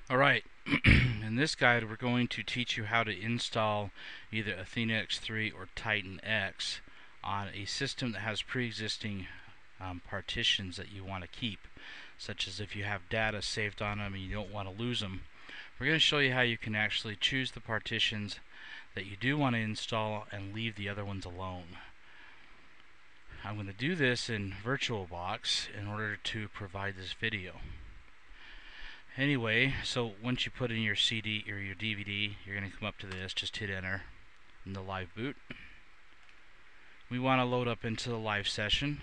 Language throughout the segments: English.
Alright, in this guide we're going to teach you how to install either Athena X3 or Titan X on a system that has pre-existing partitions that you want to keep, such as if you have data saved on them and you don't want to lose them. We're going to show you how you can actually choose the partitions that you do want to install and leave the other ones alone. I'm going to do this in VirtualBox in order to provide this video. Anyway, so once you put in your CD or your DVD, you're going to come up to this, just hit enter in the live boot. We want to load up into the live session.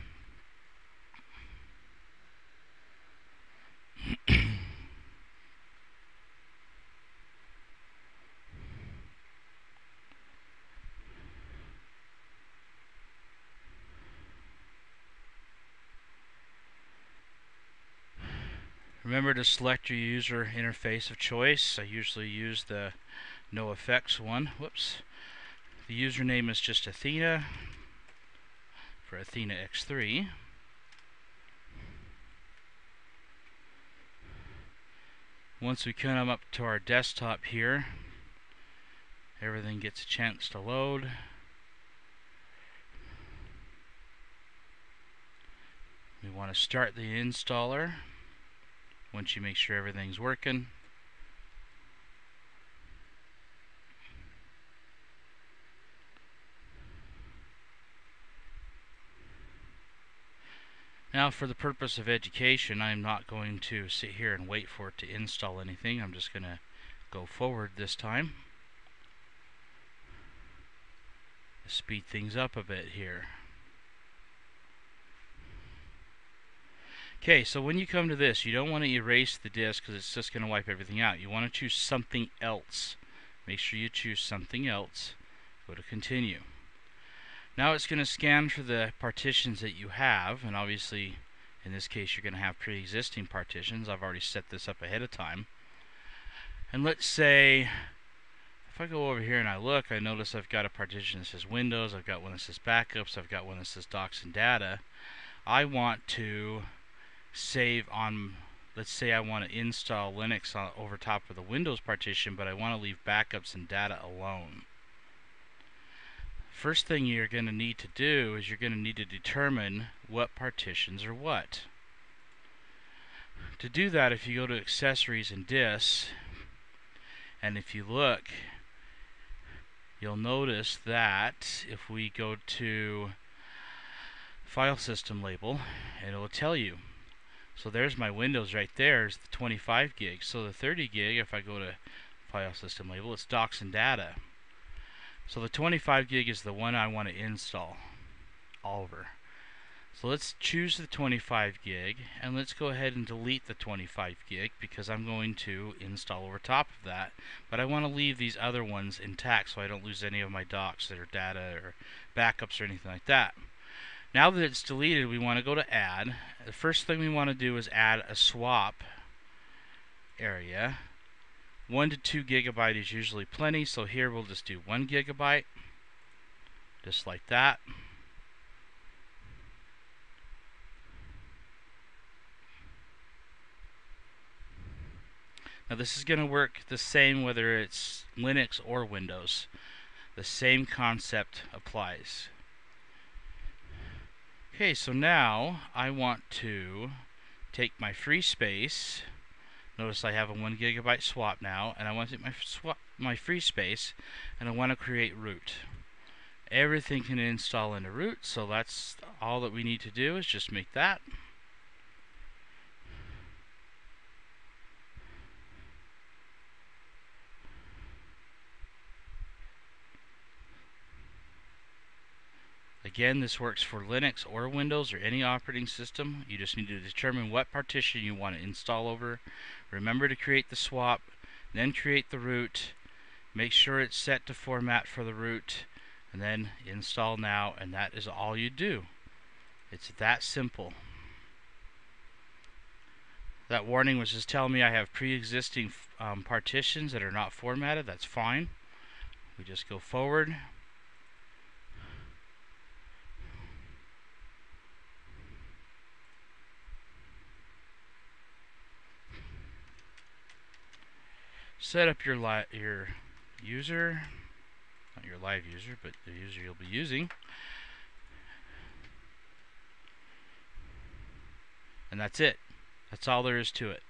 Remember to select your user interface of choice. I usually use the no effects one. Whoops. The username is just Athena for Athena X3. Once we come up to our desktop here, everything gets a chance to load. We want to start the installer once you make sure everything's working. Now, for the purpose of education, I'm not going to sit here and wait for it to install anything. I'm just going to go forward this time. Speed things up a bit here. Okay, so when you come to this, you don't want to erase the disk because it's just going to wipe everything out. You want to choose something else. Make sure you choose something else. Go to continue. Now it's going to scan for the partitions that you have, and obviously in this case you're going to have pre-existing partitions. I've already set this up ahead of time. And let's say if I go over here and I look, I notice I've got a partition that says Windows, I've got one that says Backups, I've got one that says Docs and Data. I want to save on, let's say I want to install Linux over top of the Windows partition, but I want to leave Backups and Data alone. First thing you're going to need to do is you're going to need to determine what partitions are what. To do that, if you go to Accessories and Disks, and if you look, you'll notice that if we go to File System Label, it will tell you. So there's my Windows right there, is the 25 gig. So the 30 gig, if I go to File System Label, it's Docs and Data. So the 25 gig is the one I want to install over. So let's choose the 25 gig and let's go ahead and delete the 25 gig because I'm going to install over top of that. But I want to leave these other ones intact so I don't lose any of my docs that are data or backups or anything like that. Now that it's deleted, we want to go to Add. The first thing we want to do is add a swap area. 1 to 2 gigabyte is usually plenty, so here we'll just do 1 gigabyte, just like that. Now this is going to work the same whether it's Linux or Windows. The same concept applies. Okay, so now I want to take my free space. Notice I have a 1 gigabyte swap now, and I want to take my free space, and I want to create root. Everything can install into root, so that's all that we need to do is just make that. Again, this works for Linux or Windows or any operating system. You just need to determine what partition you want to install over. Remember to create the swap, then create the root. Make sure it's set to format for the root, and then install now, and that is all you do. It's that simple. That warning was just telling me I have pre-existing partitions that are not formatted. That's fine. We just go forward. set up your user, not your live user, but the user you'll be using. And that's it. That's all there is to it.